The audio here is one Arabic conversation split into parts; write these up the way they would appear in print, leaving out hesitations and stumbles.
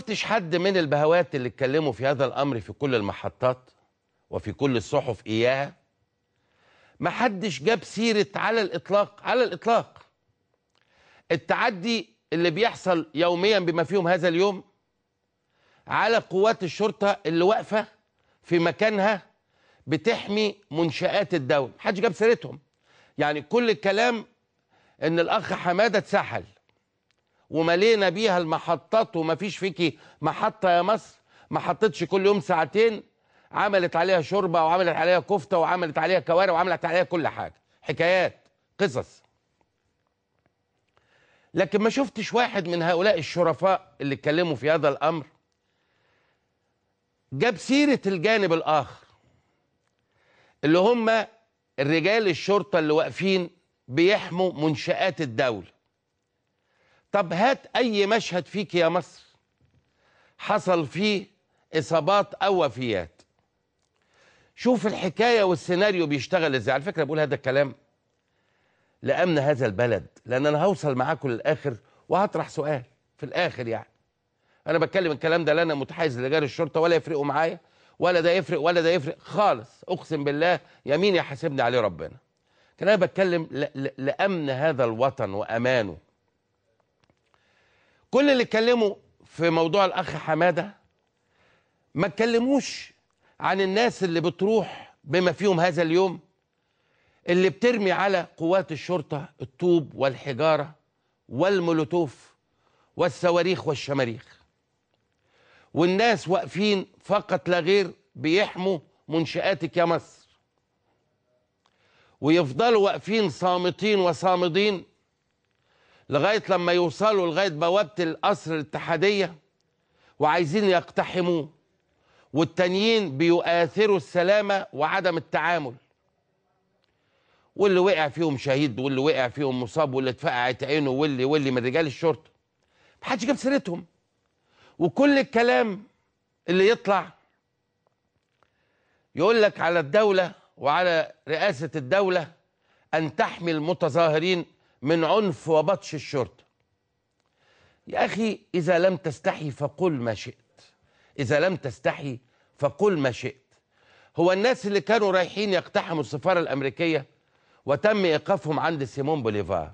شفتش حد من البهوات اللي اتكلموا في هذا الامر في كل المحطات وفي كل الصحف اياها. ما حدش جاب سيره على الاطلاق التعدي اللي بيحصل يوميا بما فيهم هذا اليوم على قوات الشرطه اللي واقفه في مكانها بتحمي منشآت الدولة. محدش جاب سيرتهم. يعني كل الكلام ان الاخ حماده اتسحل وملينا بيها المحطات ومفيش فيكي محطه يا مصر ما حطتش كل يوم ساعتين عملت عليها شوربه وعملت عليها كفته وعملت عليها كوارع وعملت عليها كل حاجه، حكايات قصص. لكن ما شفتش واحد من هؤلاء الشرفاء اللي اتكلموا في هذا الامر جاب سيره الجانب الاخر اللي هم الرجال الشرطه اللي واقفين بيحموا منشآت الدوله. طب هات اي مشهد فيك يا مصر حصل فيه اصابات او وفيات، شوف الحكايه والسيناريو بيشتغل ازاي. على فكره بقول هذا الكلام لامن هذا البلد، لان انا هوصل معاكم للاخر وهطرح سؤال في الاخر. يعني انا بتكلم الكلام ده لا انا متحيز لرجال الشرطه ولا يفرقوا معايا ولا ده يفرق ولا ده يفرق خالص، اقسم بالله يمين يحاسبني عليه ربنا. كان انا بتكلم لامن هذا الوطن وامانه. كل اللي اتكلموا في موضوع الاخ حماده ما اتكلموش عن الناس اللي بتروح بما فيهم هذا اليوم اللي بترمي على قوات الشرطه الطوب والحجاره والمولوتوف والصواريخ والشماريخ، والناس واقفين فقط لا غير بيحموا منشآتك يا مصر، ويفضلوا واقفين صامتين وصامدين لغايه لما يوصلوا لغايه بوابه القصر الاتحاديه وعايزين يقتحموه، والتانيين بيؤثروا السلامه وعدم التعامل، واللي وقع فيهم شهيد واللي وقع فيهم مصاب واللي اتفقعت عينه واللي من رجال الشرطه محدش جاب سيرتهم. وكل الكلام اللي يطلع يقول لك على الدوله وعلى رئاسه الدوله ان تحمي المتظاهرين من عنف وبطش الشرطه. يا اخي اذا لم تستحي فقل ما شئت، اذا لم تستحي فقل ما شئت. هو الناس اللي كانوا رايحين يقتحموا السفاره الامريكيه وتم ايقافهم عند سيمون بوليفار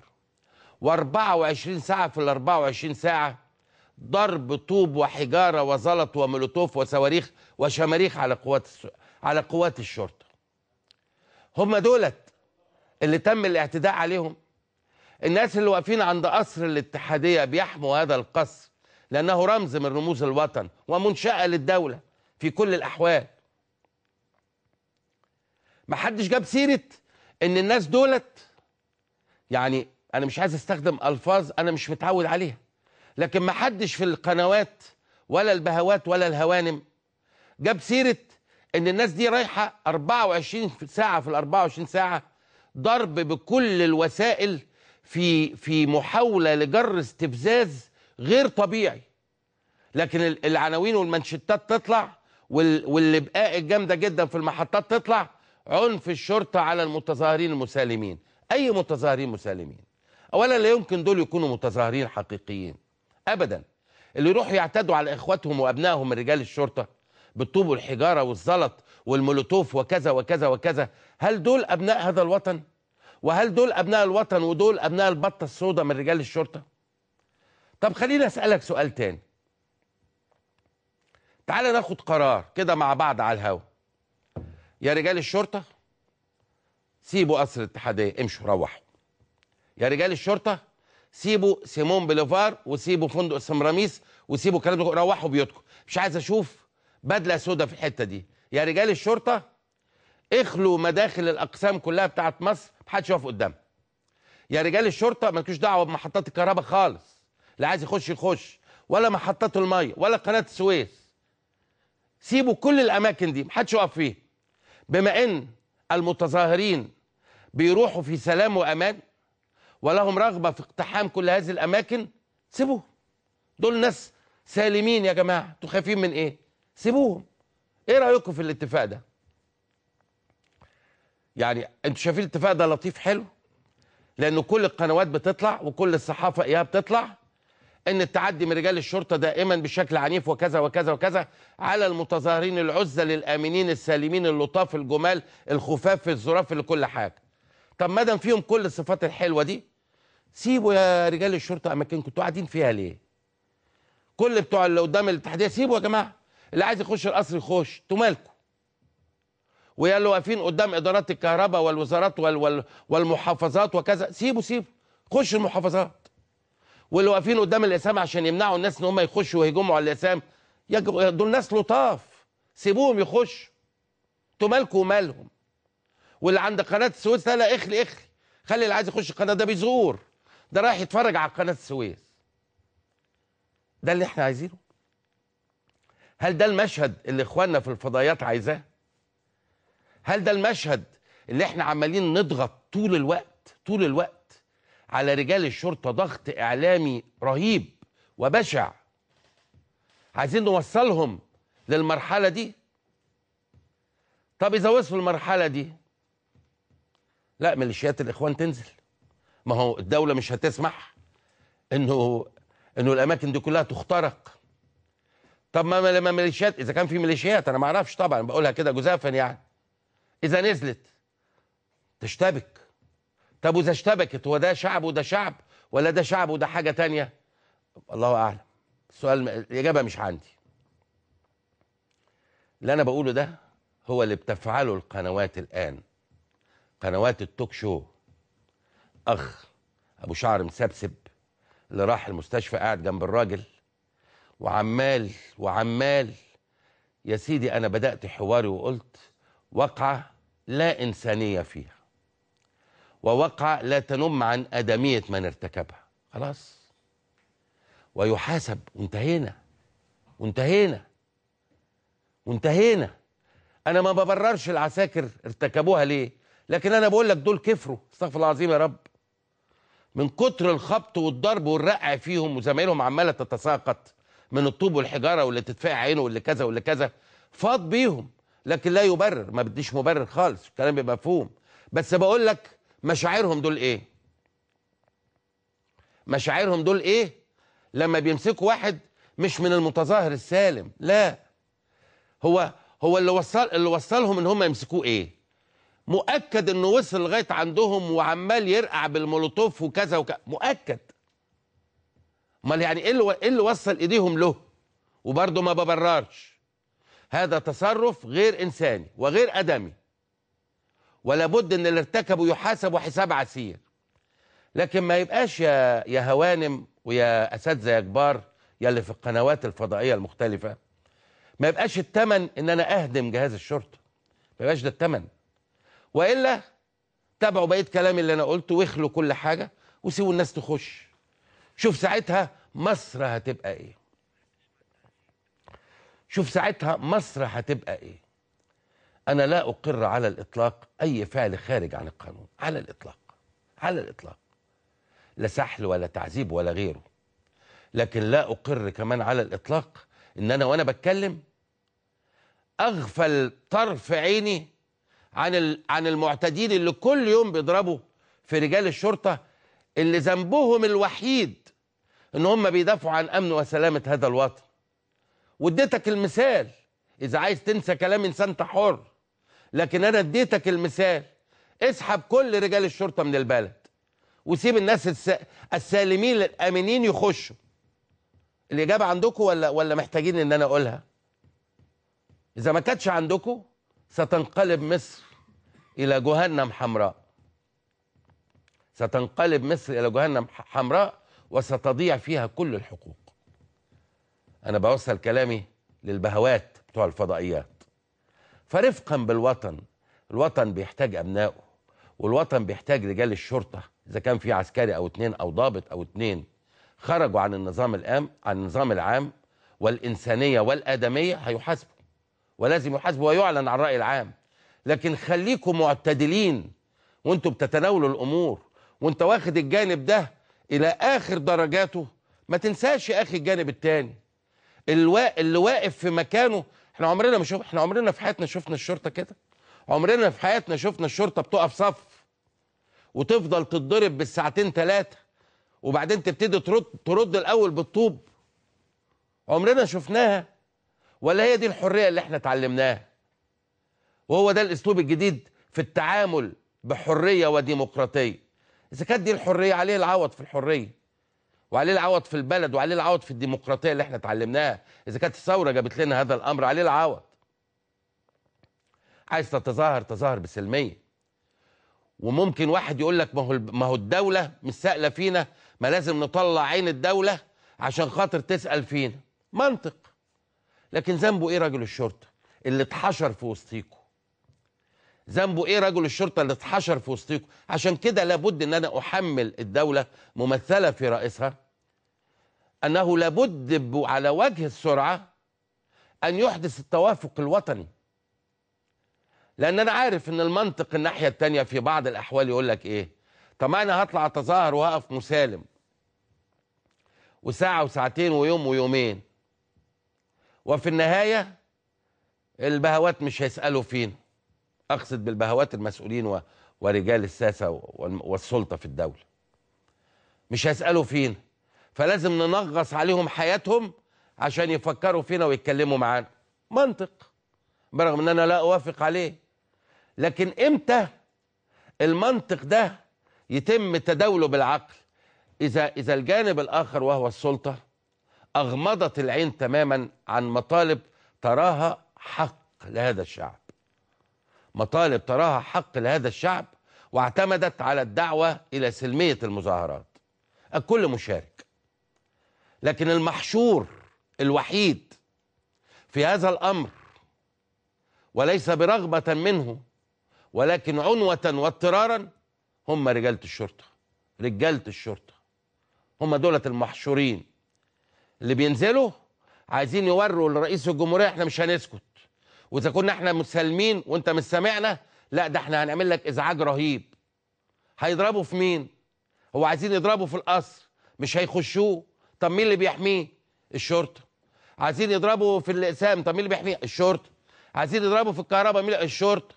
و24 ساعه في ال 24 ساعه ضرب طوب وحجاره وزلط ومولوتوف وصواريخ وشماريخ على قوات الشرطه. هم دولت اللي تم الاعتداء عليهم. الناس اللي واقفين عند قصر الاتحاديه بيحموا هذا القصر لانه رمز من رموز الوطن ومنشأة للدوله في كل الاحوال. ما حدش جاب سيره ان الناس دولت، يعني انا مش عايز استخدم الفاظ انا مش متعود عليها، لكن ما حدش في القنوات ولا البهوات ولا الهوانم جاب سيره ان الناس دي رايحه 24 ساعه في ال 24 ساعه ضرب بكل الوسائل في محاوله لجر استفزاز غير طبيعي. لكن العناوين والمانشيتات تطلع واللبقاء الجامده جدا في المحطات تطلع عنف الشرطه على المتظاهرين المسالمين. اي متظاهرين مسالمين؟ اولا لا يمكن دول يكونوا متظاهرين حقيقيين ابدا. اللي يروحوا يعتدوا على اخواتهم وابنائهم من رجال الشرطه بالطوب والحجاره والزلط والمولوتوف وكذا وكذا وكذا، هل دول ابناء هذا الوطن؟ وهل دول ابناء الوطن ودول ابناء البطه السوداء من رجال الشرطه؟ طب خليني اسالك سؤال تاني. تعال ناخد قرار كده مع بعض على الهوا. يا رجال الشرطه سيبوا قصر الاتحاديه، امشوا روحوا. يا رجال الشرطه سيبوا سيمون بوليفار وسيبوا فندق سمراميس وسيبوا الكلام ده، روحوا بيوتكم. مش عايز اشوف بدله سوداء في الحته دي. يا رجال الشرطه اخلوا مداخل الاقسام كلها بتاعت مصر، محدش يقف قدامها. يا رجال الشرطه مالكوش دعوه بمحطات الكهرباء خالص، اللي عايز يخش يخش، ولا محطات الميه ولا قناه السويس. سيبوا كل الاماكن دي محدش يقف فيها. بما ان المتظاهرين بيروحوا في سلام وامان ولهم رغبه في اقتحام كل هذه الاماكن، سيبوهم. دول ناس سالمين يا جماعه، انتوا خايفين من ايه؟ سيبوهم. ايه رايكم في الاتفاق ده؟ يعني انتوا شايفين الاتفاق ده لطيف حلو؟ لانه كل القنوات بتطلع وكل الصحافه اياها بتطلع ان التعدي من رجال الشرطه دائما بشكل عنيف وكذا وكذا وكذا على المتظاهرين العزل الامنين السالمين اللطاف الجمال الخفاف الظراف لكل حاجه. طب ما دام فيهم كل الصفات الحلوه دي، سيبوا يا رجال الشرطه اماكن كنتوا قاعدين فيها ليه؟ كل بتوع اللي قدام الاتحاديه سيبوا يا جماعه، اللي عايز يخش القصر يخش، انتوا مالكم؟ ويا اللي واقفين قدام ادارات الكهرباء والوزارات والمحافظات وكذا، سيبوا خش المحافظات. واللي واقفين قدام الاسام عشان يمنعوا الناس ان هم يخشوا ويهجموا على الاسام، دول ناس لطاف، سيبوهم يخشوا. انتوا مالكم ومالهم؟ واللي عند قناه السويس لا اخلي خلي اللي عايز يخش القناه ده بيزور، ده رايح يتفرج على قناه السويس. ده اللي احنا عايزينه؟ هل ده المشهد اللي اخواننا في الفضائيات عايزاه؟ هل ده المشهد اللي احنا عمالين نضغط طول الوقت على رجال الشرطه ضغط اعلامي رهيب وبشع، عايزين نوصلهم للمرحله دي؟ طب اذا وصلوا المرحله دي، لا ميليشيات الاخوان تنزل. ما هو الدوله مش هتسمح انه الاماكن دي كلها تخترق. طب ما لما ميليشيات، اذا كان في ميليشيات، انا ما اعرفش طبعا، بقولها كده جزافا يعني، اذا نزلت تشتبك. طب واذا اشتبكت، هو ده شعب وده شعب، ولا ده شعب وده حاجه تانيه؟ الله اعلم. السؤال الاجابه مش عندي. اللي انا بقوله ده هو اللي بتفعله القنوات الان، قنوات التوك شو. اخ ابو شعر مسبسب اللي راح المستشفى قاعد جنب الراجل وعمال يا سيدي. انا بدأت حواري وقلت وقعة لا انسانية فيها، ووقعة لا تنم عن ادمية من ارتكبها، خلاص ويحاسب. وانتهينا. انا ما ببررش العساكر ارتكبوها ليه، لكن انا بقول لك دول كفروا، استغفر الله العظيم يا رب، من كتر الخبط والضرب والرقع فيهم، وزمايلهم عماله تتساقط من الطوب والحجاره، واللي تدفع عينه واللي كذا واللي كذا، فاض بيهم. لكن لا يبرر، ما بديش مبرر خالص، الكلام يبقى مفهوم. بس بقول لك مشاعرهم دول ايه؟ مشاعرهم دول ايه لما بيمسكوا واحد مش من المتظاهر السالم؟ لا، هو اللي وصلهم ان هم يمسكوه ايه؟ مؤكد انه وصل لغايه عندهم وعمال يرقع بالمولوتوف وكذا وكذا، مؤكد. امال يعني ايه اللي وصل ايديهم له؟ وبرضه ما ببررش، هذا تصرف غير انساني وغير ادمي، ولا بد ان اللي ارتكبه يحاسب وحساب عسير. لكن ما يبقاش يا هوانم ويا اساتذه يا كبار يا اللي في القنوات الفضائيه المختلفه، ما يبقاش الثمن ان انا اهدم جهاز الشرطه، ما يبقاش ده الثمن. والا تابعوا بقيه كلامي اللي انا قلته واخلوا كل حاجه وسيبوا الناس تخش. شوف ساعتها مصر هتبقى ايه. انا لا اقر على الاطلاق اي فعل خارج عن القانون، على الاطلاق، لا سحل ولا تعذيب ولا غيره. لكن لا اقر كمان على الاطلاق ان انا وانا بتكلم اغفل طرف عيني عن المعتدين اللي كل يوم بيضربوا في رجال الشرطه، اللي ذنبهم الوحيد ان هم بيدافعوا عن امن وسلامه هذا الوطن. واديتك المثال، اذا عايز تنسى كلام انسان انت حر، لكن انا اديتك المثال. اسحب كل رجال الشرطه من البلد وسيب الناس السالمين الامنين يخشوا. الاجابه عندكم ولا محتاجين ان انا اقولها؟ اذا ما كانتش عندكم ستنقلب مصر الى جهنم حمراء، وستضيع فيها كل الحقوق. انا بوصل كلامي للبهوات بتوع الفضائيات، فرفقا بالوطن. الوطن بيحتاج ابنائه، والوطن بيحتاج رجال الشرطه. اذا كان في عسكري او اتنين او ضابط او اتنين خرجوا عن النظام العام والانسانيه والادميه، هيحاسبوا ولازم يحاسبوا ويعلن عن الراي العام. لكن خليكم معتدلين وانتوا بتتناولوا الامور، وانت واخد الجانب ده الى اخر درجاته. ما تنساش يا اخي الجانب التاني اللي واقف في مكانه. احنا عمرنا في حياتنا شفنا الشرطه كده. عمرنا في حياتنا شفنا الشرطه بتقف صف وتفضل تتضرب بالساعتين ثلاثه وبعدين تبتدي ترد الاول بالطوب؟ عمرنا شفناها؟ ولا هي دي الحريه اللي احنا اتعلمناها؟ وهو ده الاسلوب الجديد في التعامل بحريه وديمقراطيه؟ اذا كانت دي الحريه، عليه العوض في الحريه، وعليه العوض في البلد، وعليه العوض في الديمقراطيه اللي احنا اتعلمناها. اذا كانت الثوره جابت لنا هذا الامر، عليه العوض. عايز تتظاهر، تظاهر بسلميه. وممكن واحد يقول لك ما هو الدوله مش سائله فينا، ما لازم نطلع عين الدوله عشان خاطر تسال فينا. منطق. لكن ذنبه ايه رجل الشرطه اللي اتحشر في وسطيكم؟ ذنبه ايه رجل الشرطه اللي اتحشر في وسطيكم؟ عشان كده لابد ان انا احمل الدوله ممثله في رئيسها انه لابد على وجه السرعه ان يحدث التوافق الوطني. لان انا عارف ان المنطق الناحيه الثانيه في بعض الاحوال يقول لك ايه؟ طب انا هطلع اتظاهر وهقف مسالم وساعه وساعتين ويوم ويومين، وفي النهايه البهوات مش هيسالوا فينا. اقصد بالبهوات المسؤولين ورجال الساسه والسلطه في الدوله. مش هيسالوا فينا، فلازم ننغص عليهم حياتهم عشان يفكروا فينا ويتكلموا معانا. منطق، برغم ان انا لا اوافق عليه. لكن امتى المنطق ده يتم تداوله بالعقل؟ اذا الجانب الاخر وهو السلطه اغمضت العين تماما عن مطالب تراها حق لهذا الشعب. مطالب تراها حق لهذا الشعب، واعتمدت على الدعوه الى سلميه المظاهرات. الكل مشارك. لكن المحشور الوحيد في هذا الامر، وليس برغبه منه ولكن عنوة واضطرارا، هم رجالة الشرطة. رجالة الشرطة هم دولة المحشورين اللي بينزلوا عايزين يوروا لرئيس الجمهورية احنا مش هنسكت، واذا كنا احنا مسالمين وانت مش سامعنا، لا ده احنا هنعمل لك ازعاج رهيب. هيضربوا في مين؟ هو عايزين يضربوا في القصر، مش هيخشوه. طب مين اللي بيحميه؟ الشرطة. عايزين يضربوا في الاقسام، طب مين اللي بيحميه؟ الشرطة. عايزين يضربوا في الكهرباء، مين؟ الشرطة.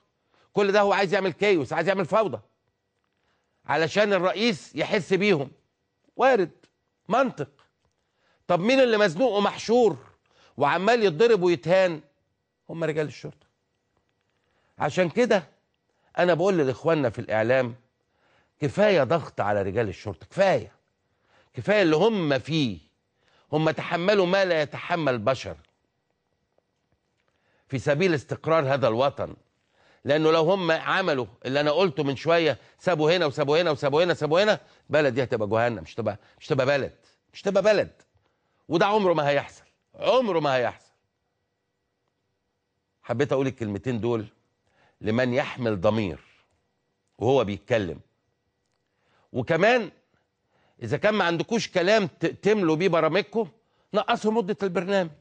كل ده هو عايز يعمل كيوس، عايز يعمل فوضى علشان الرئيس يحس بيهم. وارد، منطق. طب مين اللي مزنوق ومحشور وعمال يتضرب ويتهان؟ هم رجال الشرطة. عشان كده انا بقول لاخواننا في الاعلام كفايه ضغط على رجال الشرطه، كفايه. كفايه اللي هم فيه. هم تحملوا ما لا يتحمل بشر في سبيل استقرار هذا الوطن. لانه لو هم عملوا اللي انا قلته من شويه، سابوا هنا وسابوا هنا وسابوا هنا وسابوا هنا، بلد دي هتبقى جهنم، مش تبقى بلد، مش تبقى بلد. وده عمره ما هيحصل، عمره ما هيحصل. حبيت اقول الكلمتين دول لمن يحمل ضمير وهو بيتكلم. وكمان اذا كان ما عندكوش كلام تملوا بيه برامجكم، نقصوا مده البرنامج.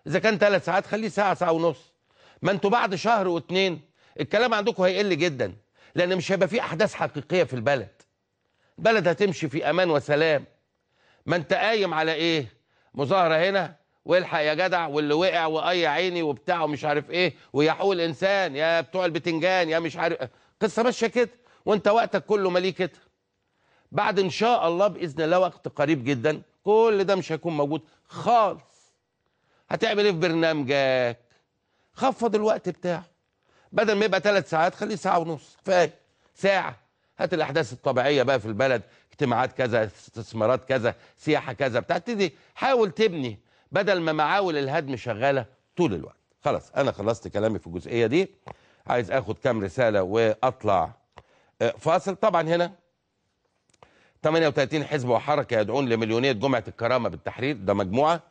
اذا كان 3 ساعات خليه ساعه، ساعه ونص. ما انتوا بعد شهر واتنين الكلام عندكم هيقل جدا، لان مش هيبقى فيه احداث حقيقيه في البلد. البلد هتمشي في امان وسلام. ما انت قايم على ايه؟ مظاهره هنا والحق يا جدع، واللي وقع واي عيني وبتاع ومش عارف ايه، ويا حقوق الانسان يا بتوع البتنجان يا مش عارف، قصه ماشيه كده، وانت وقتك كله ماليه كده. بعد ان شاء الله باذن الله وقت قريب جدا كل ده مش هيكون موجود خالص. هتعمل ايه في برنامجك؟ خفض الوقت بتاعه، بدل ما يبقى 3 ساعات خليه ساعه ونص، كفايه ساعه. هات الاحداث الطبيعيه بقى في البلد، اجتماعات كذا، استثمارات كذا، سياحه كذا، بتبتدي حاول تبني بدل ما معاول الهدم شغاله طول الوقت. خلاص انا خلصت كلامي في الجزئيه دي. عايز اخد كام رساله واطلع فاصل. طبعا هنا 38 حزب وحركه يدعون لمليونيه جمعه الكرامه بالتحرير، ده مجموعه